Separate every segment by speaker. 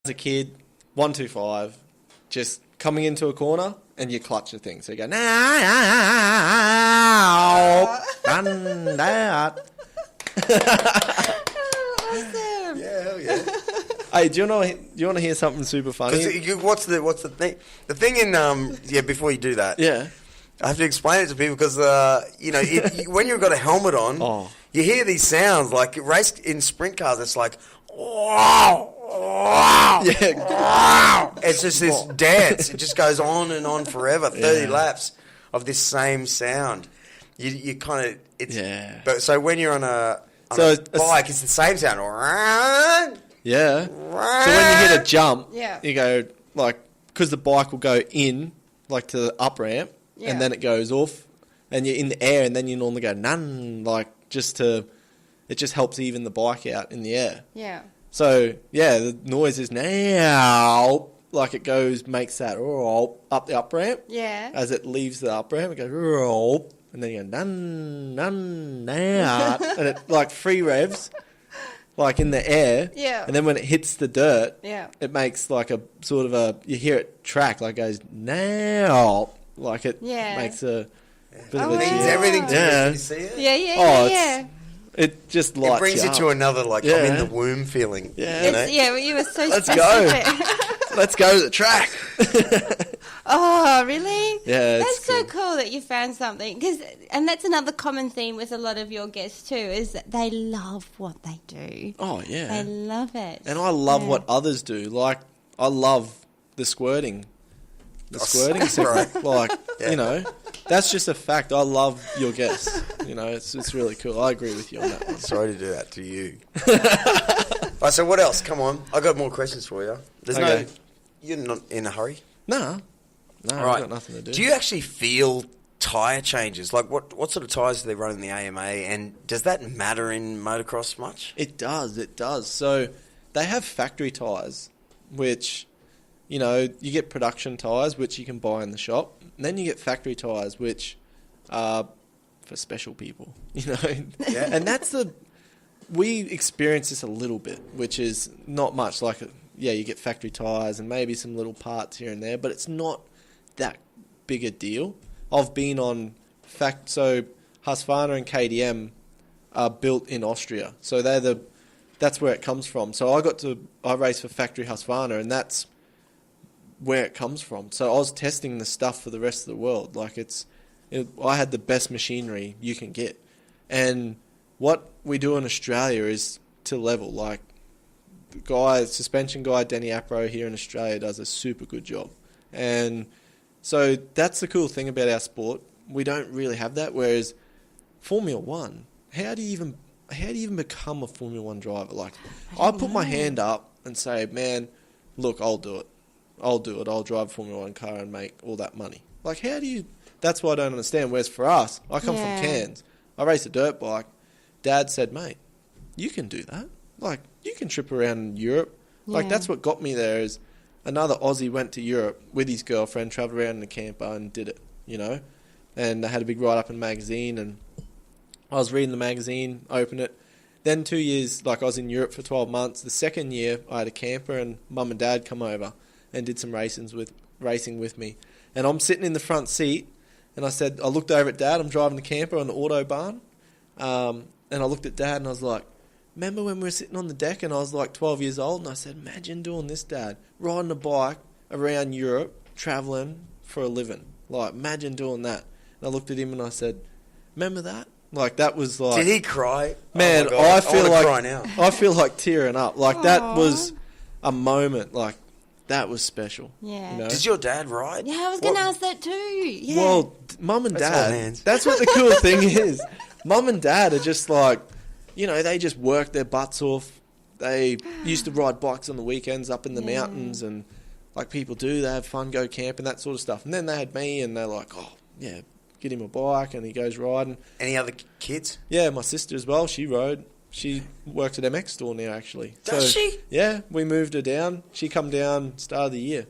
Speaker 1: as a kid, 125, just coming into a corner and you clutch the thing. So you go, now, run that.
Speaker 2: Awesome.
Speaker 3: Yeah, hell yeah.
Speaker 1: Hey, do you want to hear something super funny?
Speaker 3: What's the thing? The thing in before you do that,
Speaker 1: Yeah.
Speaker 3: I have to explain it to people because when you've got a helmet on, you hear these sounds like race in sprint cars. It's like wow, wow,
Speaker 1: Yeah.
Speaker 3: It's just this dance. It just goes on and on forever. 30 laps of this same sound. You kind of But so when you're on a bike, it's the same sound.
Speaker 1: Yeah. So when you hit a jump, you go, like, because the bike will go in, like, to the up ramp, and then it goes off, and you're in the air, and then you normally go, none, like, it just helps even the bike out in the air.
Speaker 2: Yeah.
Speaker 1: So, yeah, the noise is now, like, it goes, makes that up the up ramp.
Speaker 2: Yeah.
Speaker 1: As it leaves the up ramp, it goes, and then you go, none, now, and it, like, free revs. Like in the air, and then when it hits the dirt, it makes like a sort of you hear it track, like it goes now, like it makes a bit of a
Speaker 3: means everything to you. You see it?
Speaker 2: Yeah.
Speaker 1: It just lights.
Speaker 3: It brings you to another I'm in the womb feeling.
Speaker 2: Yeah, you were so
Speaker 1: Let's
Speaker 2: specific.
Speaker 1: go. Let's go to the track.
Speaker 2: Oh, really?
Speaker 1: Yeah,
Speaker 2: that's so cool that you found something. And that's another common theme with a lot of your guests too, is that they love what they do.
Speaker 1: Oh, yeah.
Speaker 2: They love it.
Speaker 1: And I love what others do. Like, I love the squirting. Segment. Like, you know, that's just a fact. I love your guests. You know, it's really cool. I agree with you on that one.
Speaker 3: Sorry to do that to you. All right, so what else? Come on. I got more questions for you. You're not in a hurry?
Speaker 1: No, I've got nothing to do.
Speaker 3: Do you actually feel tyre changes? Like, what sort of tyres do they run in the AMA, and does that matter in motocross much?
Speaker 1: It does. So they have factory tyres, which, you know, you get production tyres, which you can buy in the shop. And then you get factory tyres, which are for special people, you know.
Speaker 3: Yeah.
Speaker 1: And we experience this a little bit, which is not much. Like, you get factory tyres and maybe some little parts here and there, but it's not that big a deal. I've been on so Husqvarna and KTM are built in Austria, so that's where it comes from. So I race for factory Husqvarna, and that's where it comes from. So I was testing the stuff for the rest of the world. Like I had the best machinery you can get, and what we do in Australia is to level. Like suspension guy Denny Apro here in Australia does a super good job, and so that's the cool thing about our sport. We don't really have that. Whereas Formula One, how do you even become a Formula One driver? Like, I put my hand up and say, man, look, I'll do it. I'll drive a Formula One car and make all that money. Like, how do you? That's what I don't understand. Whereas for us, I come from Cairns. I race a dirt bike. Dad said, mate, you can do that. Like, you can trip around Europe. Like, that's what got me there is another Aussie went to Europe with his girlfriend, travelled around in a camper and did it, you know. And they had a big write-up in a magazine, and I was reading the magazine, opened it. Then 2 years, like, I was in Europe for 12 months. The second year, I had a camper, and Mum and Dad come over and did some racing with me. And I'm sitting in the front seat, and I looked over at Dad. I'm driving the camper on the Autobahn, and I looked at Dad, and I was like, remember when we were sitting on the deck and I was like 12 years old, and I said, imagine doing this, Dad, riding a bike around Europe, travelling for a living. Like, imagine doing that. And I looked at him and I said, remember that? Like, that was like...
Speaker 3: Did he cry?
Speaker 1: Man,
Speaker 3: oh my God.
Speaker 1: I feel like tearing up. Like, that was a moment. Like, that was special.
Speaker 2: Yeah.
Speaker 1: You know?
Speaker 3: Does your dad ride?
Speaker 2: Yeah, I was going to ask that too. Yeah.
Speaker 1: Well, Mum and Dad, that's what the cool thing is. Mum and Dad are just like, you know, they just work their butts off. They used to ride bikes on the weekends up in the mountains, and like people do, they have fun, go camping, that sort of stuff. And then they had me, and they're like, oh, yeah, get him a bike, and he goes riding.
Speaker 3: Any other kids?
Speaker 1: Yeah, my sister as well. She rode. She works at MX store now, actually.
Speaker 3: Does she?
Speaker 1: Yeah, we moved her down. She come down start of the year.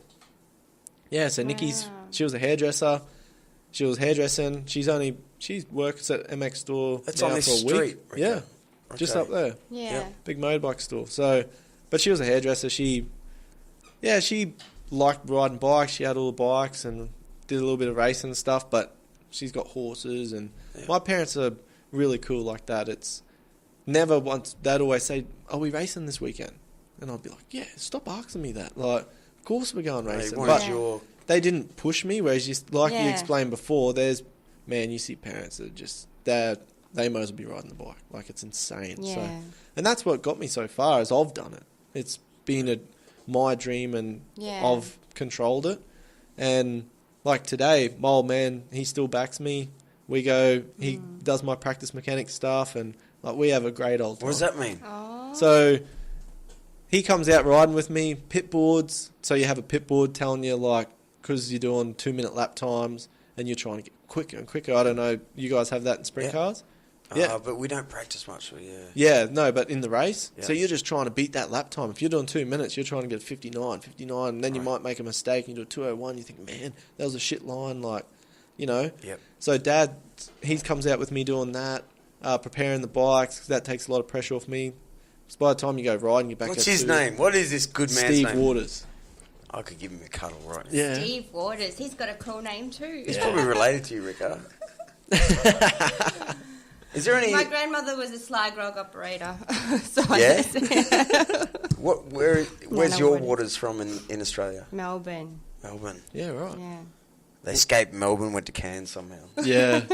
Speaker 1: Yeah, so she was a hairdresser. She was hairdressing. She works at MX store.
Speaker 3: That's
Speaker 1: now
Speaker 3: on this
Speaker 1: for a
Speaker 3: street.
Speaker 1: week. Okay. Yeah, just up there.
Speaker 2: Yeah.
Speaker 1: Big motorbike store. So, but she was a hairdresser. She Yeah, she liked riding bikes. She had all the bikes and did a little bit of racing and stuff, but she's got horses. And my parents are really cool like that. It's never once... They'd always say, are we racing this weekend? And I'd be like, yeah, stop asking me that. Like, of course we're going racing. But they didn't push me, whereas you explained before, you see parents that just... They might as well be riding the bike. Like, it's insane.
Speaker 2: Yeah.
Speaker 1: So, and that's what got me so far, is I've done it. It's been my dream, and I've controlled it. And, like, today, my old man, he still backs me. We go... He does my practice mechanic stuff, and, like, we have a great old time.
Speaker 3: What does that mean?
Speaker 2: Oh.
Speaker 1: So, he comes out riding with me, pit boards. So, you have a pit board telling you, like, because you're doing 2-minute lap times, and you're trying to get quicker and quicker. I don't know, you guys have that in sprint cars?
Speaker 3: Yeah, but we don't practice much.
Speaker 1: Yeah, no, but in the race, so you're just trying to beat that lap time. If you're doing 2 minutes, you're trying to get 59, and then you might make a mistake and you do a 2:01. You think, man, that was a shit line, like, you know.
Speaker 3: Yep.
Speaker 1: So Dad, he comes out with me doing that, preparing the bikes, because that takes a lot of pressure off me. So by the time you go riding, you're back.
Speaker 3: What's his name? What is this good man's name?
Speaker 1: Steve Waters.
Speaker 3: I could give him a cuddle right now.
Speaker 1: Yeah.
Speaker 2: Steve Waters. He's got a cool name too.
Speaker 3: He's probably related to you, Rika. Is there any...
Speaker 2: My grandmother was a slag rog operator. So
Speaker 3: Where's your Waters from in Australia?
Speaker 2: Melbourne.
Speaker 1: Yeah, right.
Speaker 2: Yeah.
Speaker 3: They escaped Melbourne, went to Cairns somehow.
Speaker 1: Yeah.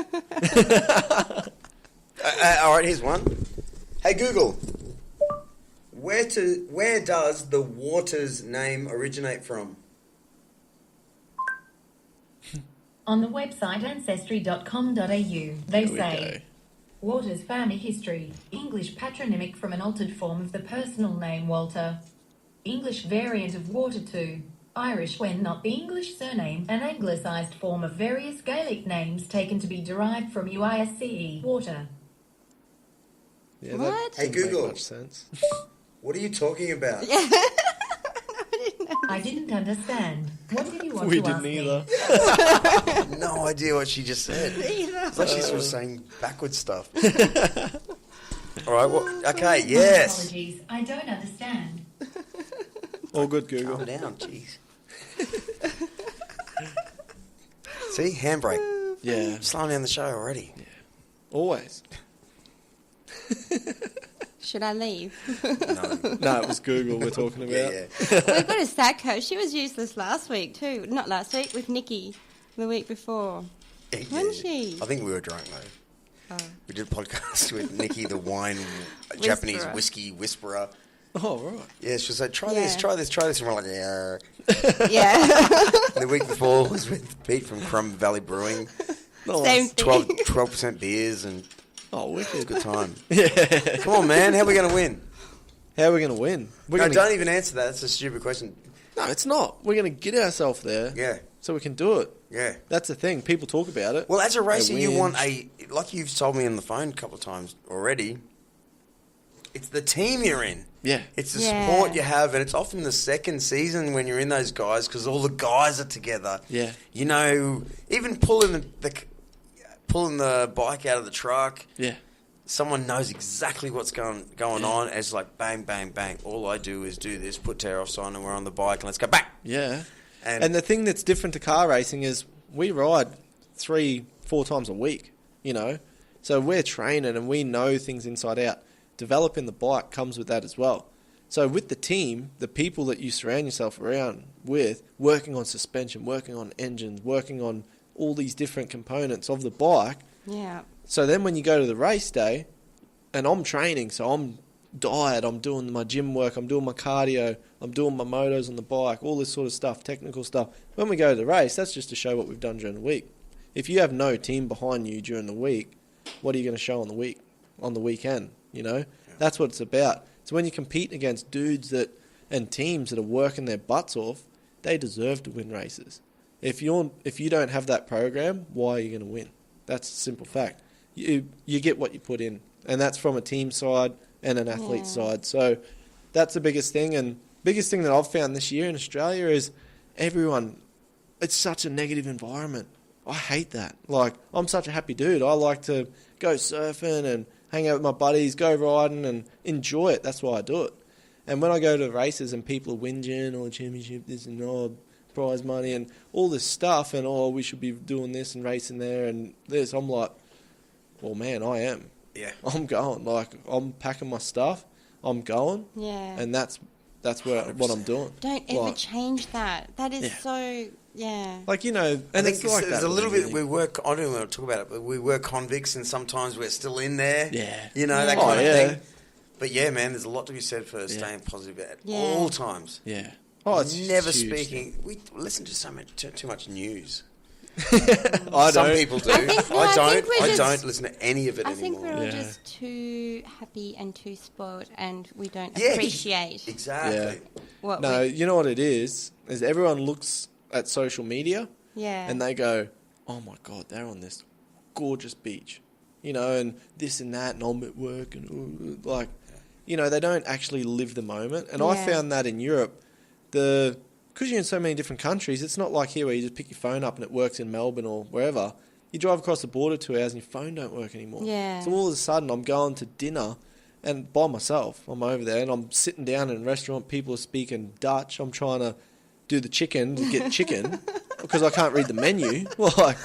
Speaker 3: All right, here's one. Hey, Google. Where does the Waters name originate from?
Speaker 4: On the website ancestry.com.au, they say... Waters family history, English patronymic from an altered form of the personal name Walter. English variant of Water to. Irish when not the English surname, an anglicised form of various Gaelic names taken to be derived from UISCE, water.
Speaker 1: Yeah,
Speaker 2: What?
Speaker 1: That
Speaker 3: hey, Google.
Speaker 1: make much sense.
Speaker 3: What are you talking about?
Speaker 4: I didn't understand. What did you want
Speaker 1: We
Speaker 4: to ask
Speaker 1: didn't
Speaker 4: me?
Speaker 1: either.
Speaker 3: No idea what she just said. It's like she's just saying backwards stuff. All right, okay, yes.
Speaker 4: Apologies, I don't understand.
Speaker 1: All good, Google.
Speaker 3: Calm down, jeez. See, handbrake.
Speaker 1: Yeah.
Speaker 3: Slowing down the show already.
Speaker 1: Yeah. Always.
Speaker 2: Should I leave?
Speaker 1: No, it was Google we're talking about.
Speaker 3: Yeah.
Speaker 2: We've got a sack coach. She was useless last week too. Not last week, with Nikki the week before. Wasn't she?
Speaker 3: I think we were drunk though.
Speaker 2: Oh.
Speaker 3: We did a podcast with Nikki, the wine Japanese whiskey whisperer.
Speaker 1: Oh, right.
Speaker 3: Yeah, she was like, try this. And we're like, yeah.
Speaker 2: Yeah.
Speaker 3: The week before was with Pete from Crumb Valley Brewing.
Speaker 2: Same thing.
Speaker 3: 12% beers and...
Speaker 1: Oh, wicked.
Speaker 3: Good time.
Speaker 1: Yeah.
Speaker 3: Come on, man. How are we going to win?
Speaker 1: How are we going to win?
Speaker 3: Don't even answer that. That's a stupid question.
Speaker 1: No, it's not. We're going to get ourselves there.
Speaker 3: Yeah.
Speaker 1: So we can do it.
Speaker 3: Yeah.
Speaker 1: That's the thing. People talk about it.
Speaker 3: Well, as a racer, you want like you've told me on the phone a couple of times already, it's the team you're in.
Speaker 1: Yeah.
Speaker 3: It's the support you have, and it's often the second season when you're in those guys because all the guys are together.
Speaker 1: Yeah.
Speaker 3: You know, even pulling the bike out of the truck.
Speaker 1: Yeah.
Speaker 3: Someone knows exactly what's going on. It's like bang, bang, bang. All I do is do this, put tear-offs on, and we're on the bike, and let's go back.
Speaker 1: Yeah. And the thing that's different to car racing is we ride 3-4 times a week, you know. So we're training and we know things inside out. Developing the bike comes with that as well. So with the team, the people that you surround yourself around with, working on suspension, working on engines, working on all these different components of the bike.
Speaker 2: Yeah.
Speaker 1: So then when you go to the race day, and I'm training, so I'm diet, I'm doing my gym work, I'm doing my cardio, I'm doing my motos on the bike, all this sort of stuff, technical stuff. When we go to the race, that's just to show what we've done during the week. If you have no team behind you during the week, what are you going to show on the weekend, you know? That's what it's about. So when you compete against dudes and teams that are working their butts off, they deserve to win races. If you don't have that program, why are you going to win? That's a simple fact. You get what you put in, and that's from a team side and an athlete side. So that's the biggest thing. And biggest thing that I've found this year in Australia is everyone, it's such a negative environment. I hate that. Like, I'm such a happy dude. I like to go surfing and hang out with my buddies, go riding and enjoy it. That's why I do it. And when I go to races and people are whinging, or championship, this and prize money and all this stuff, and we should be doing this and racing there and this, I'm like, well, man, I am.
Speaker 3: Yeah.
Speaker 1: I'm going. Like, I'm packing my stuff. I'm going.
Speaker 2: Yeah.
Speaker 1: And that's what I'm doing.
Speaker 2: Don't ever change that. That is so,
Speaker 1: Like, you know, and
Speaker 3: I think
Speaker 1: it's like
Speaker 3: there's
Speaker 1: that
Speaker 3: a little
Speaker 1: really.
Speaker 3: bit, I don't want to talk about it, but we were convicts and sometimes we're still in there.
Speaker 1: Yeah.
Speaker 3: You know, that kind of thing. But yeah, man, there's a lot to be said for staying positive at all times.
Speaker 1: Yeah.
Speaker 3: Never speaking. We listen to too much news.
Speaker 1: I
Speaker 3: Some
Speaker 1: don't.
Speaker 3: people do. I don't listen to any of it anymore.
Speaker 2: I think we're all just too happy and too spoiled, and we don't appreciate
Speaker 3: exactly
Speaker 2: what
Speaker 1: you know what it is everyone looks at social media and they go, oh my God, they're on this gorgeous beach, you know, and this and that, and I'm at work, and like, you know, they don't actually live the moment. And I found that in Europe, because you're in so many different countries, it's not like here where you just pick your phone up and it works in Melbourne or wherever. You drive across the border 2 hours and your phone don't work anymore.
Speaker 2: Yeah.
Speaker 1: So all of a sudden I'm going to dinner and by myself. I'm over there and I'm sitting down in a restaurant. People are speaking Dutch. I'm trying to do the chicken to get chicken because I can't read the menu. Like,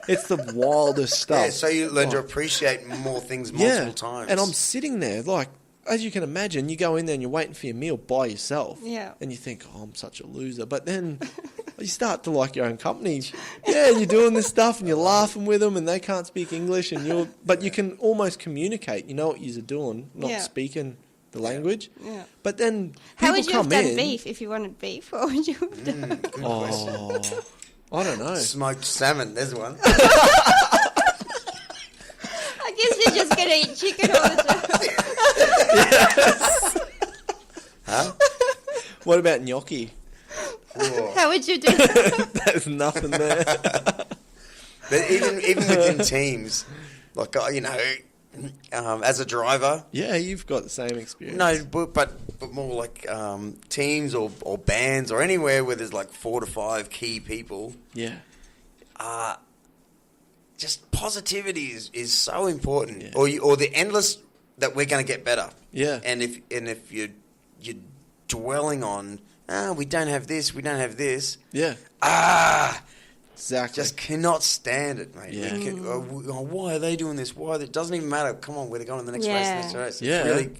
Speaker 1: it's the wildest stuff.
Speaker 3: Yeah, so you learn to appreciate more things multiple times.
Speaker 1: And I'm sitting there like, as you can imagine, you go in there and you're waiting for your meal by yourself.
Speaker 2: Yeah.
Speaker 1: And you think, oh, I'm such a loser. But then you start to like your own company. Yeah, and you're doing this stuff and you're laughing with them and they can't speak English. But you can almost communicate. You know what you're doing, not speaking the language.
Speaker 2: Yeah.
Speaker 1: But then
Speaker 2: how
Speaker 1: people
Speaker 2: would you
Speaker 1: come
Speaker 2: have done
Speaker 1: in,
Speaker 2: beef if you wanted beef? What would you have done?
Speaker 3: Good question.
Speaker 1: I don't know.
Speaker 3: Smoked salmon, there's one.
Speaker 2: I guess you're just going to eat chicken all the time.
Speaker 3: Huh?
Speaker 1: What about gnocchi?
Speaker 2: How would you do that?
Speaker 1: There's nothing there.
Speaker 3: But even within teams, like, you know, as a driver.
Speaker 1: Yeah, you've got the same experience.
Speaker 3: No, but more like teams or bands or anywhere where there's like 4 to 5 key people.
Speaker 1: Yeah.
Speaker 3: Just positivity is so important.
Speaker 1: Yeah.
Speaker 3: Or the endless that we're going to get better.
Speaker 1: Yeah.
Speaker 3: And if you're dwelling on, we don't have this, we don't have this.
Speaker 1: Yeah. Exactly.
Speaker 3: Just cannot stand it, mate.
Speaker 1: Yeah.
Speaker 3: Why are they doing this? It doesn't even matter. Come on, we're going to the next race.
Speaker 1: Yeah.
Speaker 3: It's really,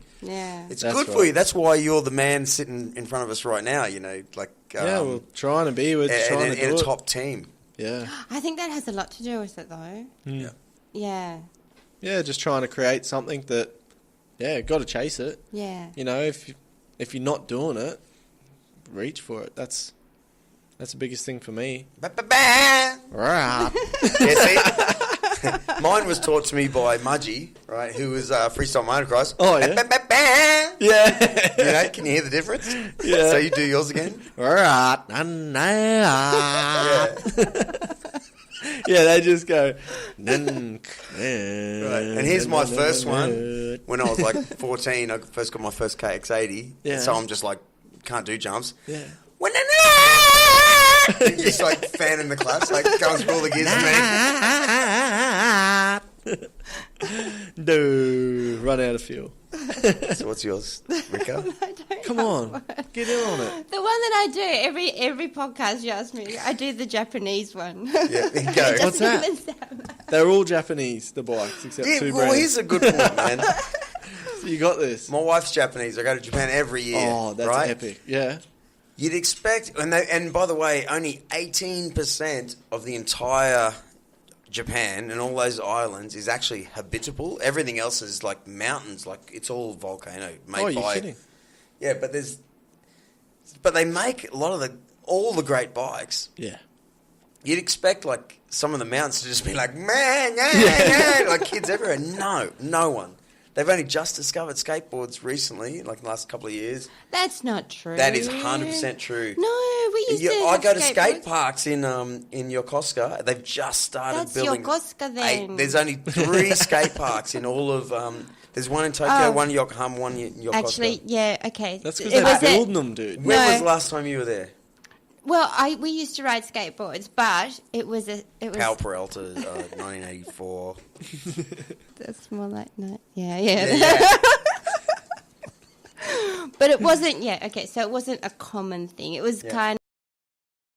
Speaker 3: it's good for you. That's why you're the man sitting in front of us right now. You know, like
Speaker 1: we're trying to be. We're trying to do
Speaker 3: in a
Speaker 1: it.
Speaker 3: top team.
Speaker 1: Yeah.
Speaker 2: I think that has a lot to do with it, though.
Speaker 1: Yeah.
Speaker 2: Yeah.
Speaker 1: Yeah, just trying to create something that, got to chase it.
Speaker 2: Yeah.
Speaker 1: You know, if you're not doing it, reach for it. That's the biggest thing for me.
Speaker 3: Right. See? Mine was taught to me by MattG, right, who was freestyle motocross.
Speaker 1: Oh, yeah? Yeah.
Speaker 3: You know, can you hear the difference?
Speaker 1: Yeah.
Speaker 3: So you do yours again?
Speaker 1: Yeah. Yeah, they just go. Right.
Speaker 3: And here's my first one. When I was like 14, I first got my first KX80.
Speaker 1: Yeah.
Speaker 3: So I'm just like, can't do jumps.
Speaker 1: Yeah.
Speaker 3: Just like fanning the claps, like going through all the gears for me.
Speaker 1: Dude, run out of fuel.
Speaker 3: So what's yours, Rika?
Speaker 1: Come on, get in on it.
Speaker 2: The one that I do every podcast, you ask me, I do the Japanese one.
Speaker 3: Yeah, there you go.
Speaker 1: What's that? They're all Japanese, the bikes, except 2 brands.
Speaker 3: Well, here's a good point, man.
Speaker 1: So you got this.
Speaker 3: My wife's Japanese. I go to Japan every year.
Speaker 1: Oh, that's
Speaker 3: right?
Speaker 1: epic. Yeah.
Speaker 3: You'd expect, and by the way, only 18% of the entire Japan and all those islands is actually habitable. Everything else is like mountains, like it's all volcano made
Speaker 1: you're kidding.
Speaker 3: Yeah, but they make all the great bikes.
Speaker 1: Yeah.
Speaker 3: You'd expect like some of the mountains to just be like, man, like kids everywhere. No one. They've only just discovered skateboards recently, like the last couple of years.
Speaker 2: That's not true.
Speaker 3: That is 100% true.
Speaker 2: No, we used to
Speaker 3: I
Speaker 2: have
Speaker 3: go to
Speaker 2: skateboards.
Speaker 3: skate parks in Yokosuka. They've just started building.
Speaker 2: Yokosuka then.
Speaker 3: There's only 3 skate parks in all of. There's one in Tokyo, one in Yokohama, one in Yokosuka.
Speaker 2: Actually, yeah, okay.
Speaker 1: That's because they're building them, dude.
Speaker 3: When was the last time you were there?
Speaker 2: Well, we used to ride skateboards, but it was
Speaker 3: Pal Peralta, 1984.
Speaker 2: That's more like no, yeah.
Speaker 3: Yeah.
Speaker 2: But it wasn't, so it wasn't a common thing. It was kind